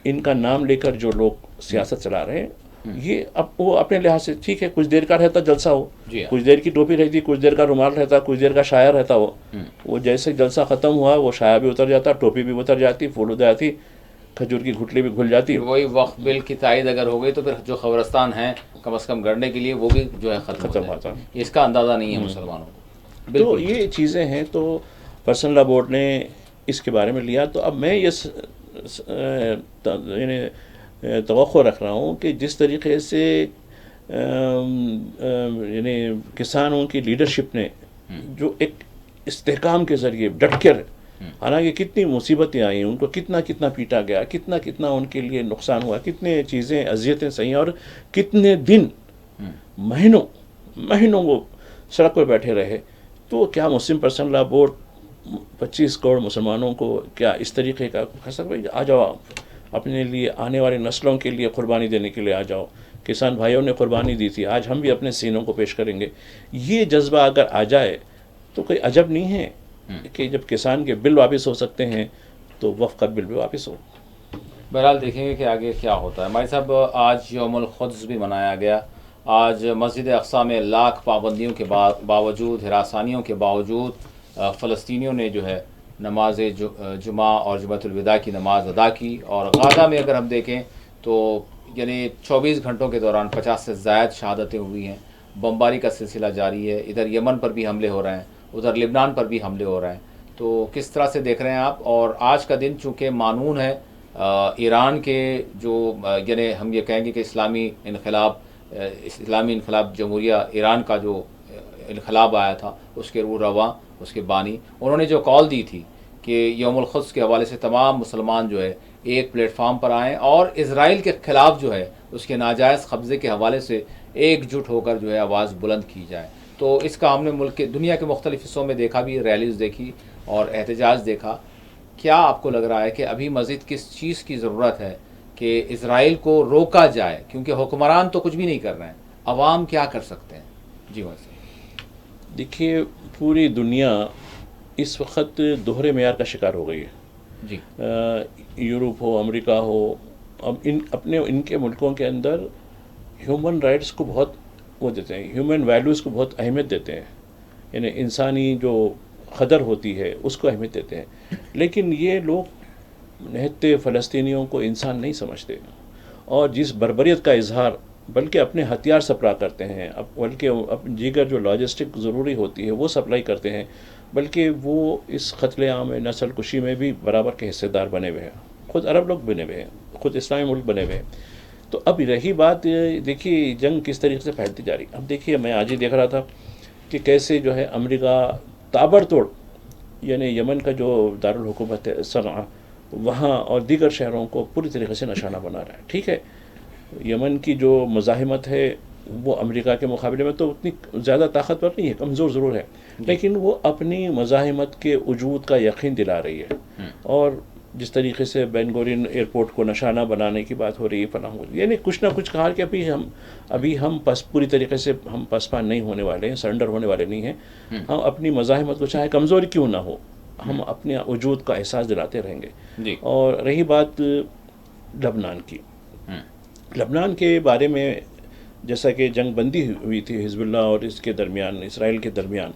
ان کا نام لے کر جو لوگ سیاست چلا رہے ہیں، یہ اب وہ اپنے لحاظ سے ٹھیک ہے، کچھ دیر کا رہتا جلسہ ہو، کچھ دیر کی ٹوپی رہتی، کچھ دیر کا رومال رہتا، کچھ دیر کا شاعر رہتا، وہ جیسے جلسہ ختم ہوا وہ شاعر بھی اتر جاتا، ٹوپی بھی اتر جاتی، پھول اتر جاتی، کھجور کی گھٹلی بھی گھل جاتی. وہی وقف بل کی تائید اگر ہو گئی تو پھر جو قبرستان ہیں کم از کم گڑنے کے لیے وہ بھی جو ہے ختم ہوتا. اس کا اندازہ نہیں ہے مسلمانوں کو. تو یہ چیزیں ہیں. تو پرسنل لا بورڈ نے اس کے بارے میں لیا. تو اب میں یہ توقع رکھ رہا ہوں کہ جس طریقے سے یعنی کسانوں کی لیڈرشپ نے جو ایک استحکام کے ذریعے ڈٹ کر، حالانکہ کتنی مصیبتیں آئیں، ان کو کتنا پیٹا گیا، کتنا ان کے لیے نقصان ہوا، کتنے چیزیں اذیتیں سہیں، اور کتنے دن مہینوں وہ سڑک پر بیٹھے رہے. تو کیا مسلم پرسنل لا بورڈ 25 کروڑ مسلمانوں کو کیا اس طریقے کا بھائی آ جاؤ، اپنے لیے آنے والے نسلوں کے لیے قربانی دینے کے لیے آ جاؤ، کسان بھائیوں نے قربانی دی تھی، آج ہم بھی اپنے سینوں کو پیش کریں گے. یہ جذبہ اگر آ جائے تو کوئی عجب نہیں ہے کہ جب کسان کے بل واپس ہو سکتے ہیں تو وقف کا بل بھی واپس ہو. بہرحال دیکھیں گے کہ آگے کیا ہوتا ہے. ہمارے صاحب آج یوم القدس بھی منایا گیا. آج مسجد اقصیٰ میں لاکھ پابندیوں کے باوجود، ہراسانیوں کے باوجود فلسطینیوں نے جو ہے نماز جمعہ اور جمعۃ الوداع کی نماز ادا کی. اور غزہ میں اگر ہم دیکھیں تو یعنی 24 گھنٹوں کے دوران 50 سے زائد شہادتیں ہوئی ہیں. بمباری کا سلسلہ جاری ہے. ادھر یمن پر بھی حملے ہو رہے ہیں، ادھر لبنان پر بھی حملے ہو رہے ہیں. تو کس طرح سے دیکھ رہے ہیں آپ؟ اور آج کا دن چونکہ معنون ہے ایران کے جو یعنی ہم یہ کہیں گے کہ اسلامی انقلاب جمہوریہ ایران کا جو انقلاب آیا تھا، اس کے روح رواں، اس کے بانی، انہوں نے جو کال دی تھی کہ یوم القدس کے حوالے سے تمام مسلمان جو ہے ایک پلیٹ فارم پر آئیں اور اسرائیل کے خلاف جو ہے اس کے ناجائز قبضے کے حوالے سے ایک جٹ ہو کر جو ہے آواز بلند کی جائے. تو اس کا ہم نے ملک کے دنیا کے مختلف حصوں میں دیکھا بھی، ریلیز دیکھی اور احتجاج دیکھا. کیا آپ کو لگ رہا ہے کہ ابھی مزید کس چیز کی ضرورت ہے کہ اسرائیل کو روکا جائے؟ کیونکہ حکمران تو کچھ بھی نہیں کر رہے ہیں، عوام کیا کر سکتے ہیں؟ جی ویسے دیکھیے پوری دنیا اس وقت دوہرے معیار کا شکار ہو گئی ہے. جی یورپ ہو، امریکہ ہو، اب ان کے ملکوں کے اندر ہیومن رائٹس کو بہت وہ دیتے ہیں، ہیومن ویلیوز کو بہت اہمیت دیتے ہیں، یعنی انسانی جو قدر ہوتی ہے اس کو اہمیت دیتے ہیں. لیکن یہ لوگ نہتے فلسطینیوں کو انسان نہیں سمجھتے، اور جس بربریت کا اظہار بلکہ اپنے ہتھیار سپلائی کرتے ہیں، بلکہ دیگر جو لاجسٹک ضروری ہوتی ہے وہ سپلائی کرتے ہیں، بلکہ وہ اس قتل عام نسل کشی میں بھی برابر کے حصے دار بنے ہوئے ہیں. خود عرب لوگ بنے ہوئے ہیں، خود اسلامی ملک بنے ہوئے ہیں. تو اب رہی بات دیکھیے جنگ کس طریقے سے پھیلتی جا رہی. اب دیکھیے میں آج ہی دیکھ رہا تھا کہ کیسے جو ہے امریکہ تابڑتوڑ یعنی یمن کا جو دارالحکومت ہے صنعاء، وہاں اور دیگر شہروں کو پوری طریقے سے نشانہ بنا رہا ہے. ٹھیک ہے، یمن کی جو مزاحمت ہے وہ امریکہ کے مقابلے میں تو اتنی زیادہ طاقتور نہیں ہے، کمزور ضرور ہے، لیکن وہ اپنی مزاحمت کے وجود کا یقین دلا رہی ہے. اور جس طریقے سے بین گورین ایئرپورٹ کو نشانہ بنانے کی بات ہو رہی ہے، فلاں ہو رہی ہے، یعنی کچھ نہ کچھ کہا کہ ابھی ہم پوری طریقے سے ہم پسپا نہیں ہونے والے ہیں، سرنڈر ہونے والے نہیں ہیں. ہم اپنی مزاحمت کو چاہے کمزوری کیوں نہ ہو، ہم اپنے وجود کا احساس دلاتے رہیں گے. جی. اور رہی بات لبنان کی، لبنان کے بارے میں جیسا کہ جنگ بندی ہوئی تھی حزب اللہ اور اس کے درمیان، اسرائیل کے درمیان،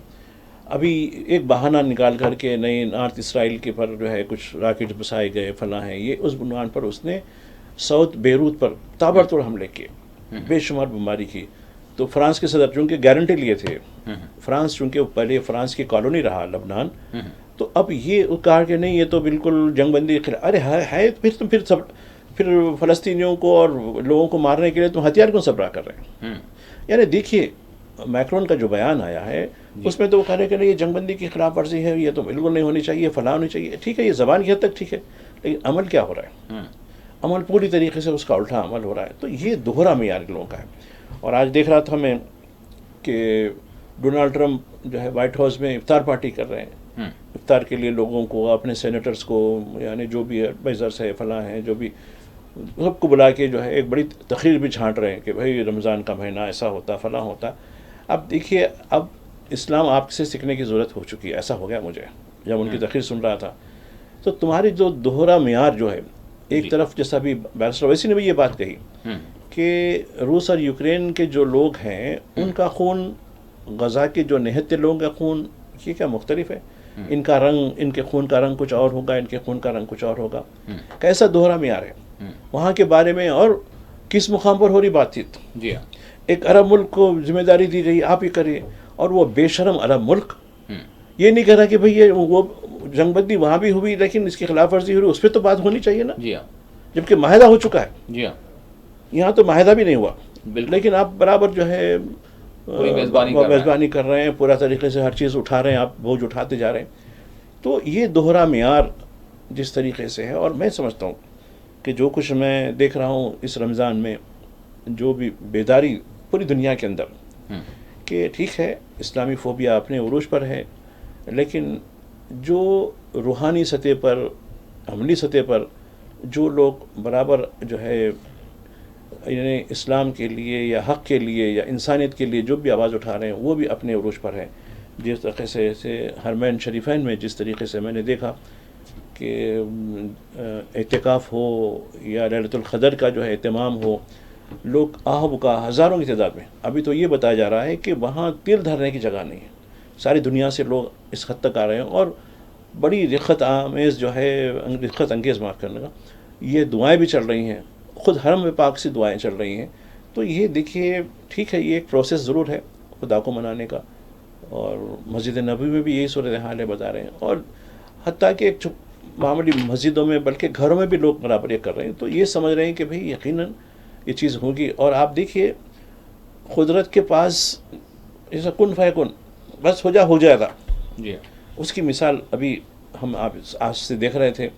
ابھی ایک بہانہ نکال کر کے نئے نارتھ اسرائیل کے پر جو ہے کچھ راکٹ بسائے گئے فلاں ہیں، یہ اس عنوان پر اس نے ساؤتھ بیروت پر تابڑتوڑ حملے کیے، بے شمار بمباری کی. تو فرانس کے صدر چونکہ گارنٹی لیے تھے، فرانس چونکہ پہلے فرانس کی کالونی رہا لبنان، تو اب یہ کہا کہ نہیں یہ تو بالکل جنگ بندی کے خلاف. ارے ہے پھر فلسطینیوں کو اور لوگوں کو مارنے کے لیے تم ہتھیار کیوں سپرا کر رہے ہیں؟ یعنی دیکھیے میکرون کا جو بیان آیا ہے اس میں تو وہ کہہ رہے کہ نہیں یہ جنگ بندی کی خلاف ورزی ہے، یہ تو بالکل نہیں ہونی چاہیے، فلاں ہونی چاہیے. ٹھیک ہے، یہ زبان کی حد تک ٹھیک ہے، لیکن عمل کیا ہو رہا ہے؟ عمل پوری طریقے سے اس کا الٹا عمل ہو رہا ہے. تو یہ دوہرا معیار لوگوں کا ہے. اور آج دیکھ رہا تھا میں کہ ڈونالڈ ٹرمپ جو ہے وائٹ ہاؤس میں افطار پارٹی کر رہے ہیں، افطار کے لیے لوگوں کو، اپنے سینیٹرز کو، یعنی جو بھی ایڈوائزرس ہے فلاں ہیں، جو بھی سب کو بلا کے جو ہے ایک بڑی تقریر بھی چھانٹ رہے ہیں کہ بھائی رمضان کا مہینہ ایسا ہوتا فلاں ہوتا. اب دیکھیے اب اسلام آپ سے سیکھنے کی ضرورت ہو چکی ہے، ایسا ہو گیا مجھے جب ان کی تقریر سن رہا تھا. تو تمہاری جو دوہرا معیار جو ہے، ایک طرف جیسا بھی بیرسٹر اویسی نے بھی یہ بات کہی کہ روس اور یوکرین کے جو لوگ ہیں ان کا خون، غزہ کے جو نہتے لوگوں کا خون، یہ کیا مختلف ہے؟ ان کا رنگ، ان کے خون کا رنگ کچھ اور ہوگا، ان کے خون کا رنگ کچھ اور ہوگا. کیسا دوہرا معیار ہے وہاں کے بارے میں؟ اور کس مقام پر ہو رہی بات چیت؟ جی ہاں. ایک عرب ملک کو ذمہ داری دی گئی آپ ہی کریے، اور وہ بے شرم عرب ملک یہ نہیں کہہ رہا کہ بھئی وہ جنگ بندی وہاں بھی ہوئی لیکن اس کی خلاف ورزی ہو رہی، اس پہ تو بات ہونی چاہیے نا. جی ہاں. جبکہ معاہدہ ہو چکا ہے. جی ہاں. یہاں تو معاہدہ بھی نہیں ہوا، بالکل. لیکن آپ برابر جو ہے میزبانی کر رہے ہیں، پورا طریقے سے ہر چیز اٹھا رہے ہیں، آپ بوجھ اٹھاتے جا رہے ہیں. تو یہ دوہرا معیار جس طریقے سے ہے، اور میں سمجھتا ہوں کہ جو کچھ میں دیکھ رہا ہوں اس رمضان میں، جو بھی بیداری پوری دنیا کے اندر، کہ ٹھیک ہے اسلامی فوبیا اپنے عروج پر ہے، لیکن جو روحانی سطح پر، عملی سطح پر جو لوگ برابر جو ہے یعنی اسلام کے لیے یا حق کے لیے یا انسانیت کے لیے جو بھی آواز اٹھا رہے ہیں، وہ بھی اپنے عروج پر ہیں. جس طریقے سے حرمین شریفین میں جس طریقے سے میں نے دیکھا کہ اعتکاف ہو یا لیلۃ القدر کا جو ہے اہتمام ہو، لوگ آہ بکا ہزاروں کی تعداد میں. ابھی تو یہ بتایا جا رہا ہے کہ وہاں تیر دھرنے کی جگہ نہیں ہے، ساری دنیا سے لوگ اس حد تک آ رہے ہیں، اور بڑی رقت آمیز جو ہے، رقت انگیز معاف کرنے کا، یہ دعائیں بھی چل رہی ہیں، خود حرم پاک سے دعائیں چل رہی ہیں. تو یہ دیکھیے ٹھیک ہے، یہ ایک پروسیس ضرور ہے خدا کو منانے کا، اور مسجد نبوی میں بھی یہی صورتحال ہے بتا رہے ہیں، اور حتیٰ کہ ایک معمولی مسجدوں میں بلکہ گھروں میں بھی لوگ برابر یہ کر رہے ہیں. تو یہ سمجھ رہے ہیں کہ بھئی یقیناً یہ چیز ہوگی. اور آپ دیکھیے قدرت کے پاس جیسا کن فیکن، بس ہو جائے گا. جی. اس کی مثال ابھی ہم آج سے دیکھ رہے تھے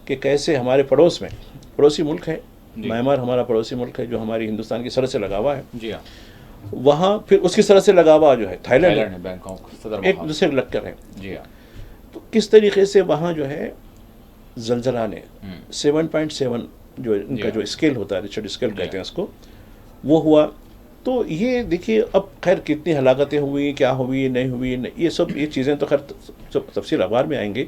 کہ کیسے ہمارے پڑوس میں، پڑوسی ملک ہے میانمار، ہمارا پڑوسی ملک ہے جو ہماری ہندوستان کی سرحد سے لگا ہوا ہے. جی ہاں. وہاں پھر اس کی سرحد سے لگا ہوا جو ہے تھائی لینڈ ہے، بینکاک صدر ایک دوسرے لگ کر ہے. جی ہاں. تو کس طریقے سے وہاں جو ہے زلزلہ نے 7.7 جو ان کا جو اسکیل ہوتا ہے، ریچرڈ اسکیل کہتے ہیں اس کو، وہ ہوا. تو یہ دیکھیے اب خیر کتنی ہلاکتیں ہوئی، کیا ہوئی نہیں ہوئی، یہ سب یہ چیزیں تو خیر تفصیل اخبار میں آئیں گے.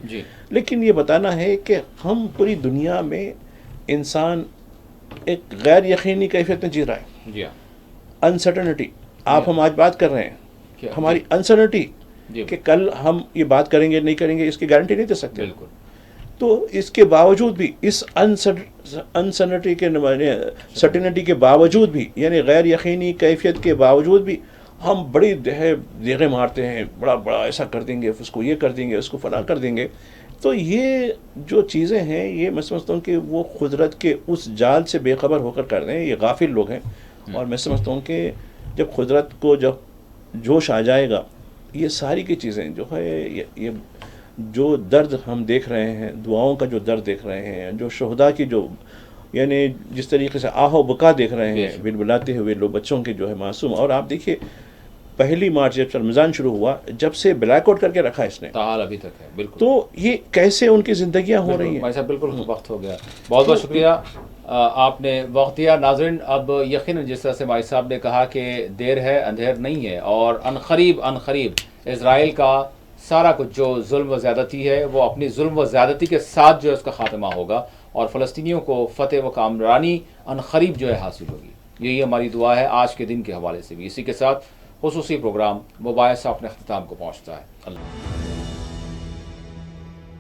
لیکن یہ بتانا ہے کہ ہم پوری دنیا میں انسان ایک غیر یقینی کیفیت میں جی رہا ہے. جی ہاں. انسرٹنٹی، ہم آج بات کر رہے ہیں، ہماری انسرٹنٹی کہ کل ہم یہ بات کریں گے نہیں کریں گے، اس کی گارنٹی نہیں دے سکتے. بالکل. تو اس کے باوجود بھی، اس انسرٹنٹی کے سرٹنٹی کے باوجود بھی، یعنی غیر یقینی کیفیت کے باوجود بھی ہم بڑی دیغیں مارتے ہیں، بڑا ایسا کر دیں گے، اس کو یہ کر دیں گے، اس کو فلاں کر دیں گے. تو یہ جو چیزیں ہیں، یہ میں سمجھتا ہوں کہ وہ قدرت کے اس جال سے بے خبر ہو کر کر رہے ہیں. یہ غافل لوگ ہیں، اور میں سمجھتا ہوں کہ جب قدرت کو جب جوش آ جائے گا، یہ ساری کی چیزیں جو ہے، یہ جو درد ہم دیکھ رہے ہیں، دعاؤں کا جو درد دیکھ رہے ہیں، جو شہداء کی جو یعنی جس طریقے سے آہ و بکا دیکھ رہے ہیں، بلبلاتے ہوئے لوگ بچوں کے جو ہے معصوم. اور آپ دیکھیے پہلی مارچ جب سے رمضان شروع ہوا جب سے بلیک آؤٹ کر کے رکھا اس نے، تاحال ابھی تک ہے. بالکل. تو یہ کیسے ان کی زندگیاں ہو رہی ہیں؟ بھائی صاحب بالکل وقت ہو گیا. بہت بہت شکریہ آپ نے وقت دیا. ناظرین اب یقیناً جس طرح سے بھائی صاحب نے کہا کہ دیر ہے اندھیر نہیں ہے، اور عنقریب اسرائیل کا سارا کچھ جو ظلم و زیادتی ہے وہ اپنی ظلم و زیادتی کے ساتھ جو ہے اس کا خاتمہ ہوگا، اور فلسطینیوں کو فتح و کامرانی عنقریب جو ہے حاصل ہوگی. یہی ہماری دعا ہے آج کے دن کے حوالے سے بھی. اسی کے ساتھ خصوصی پروگرام مباحثہ اپنے اختتام کو پہنچتا ہے. اللہ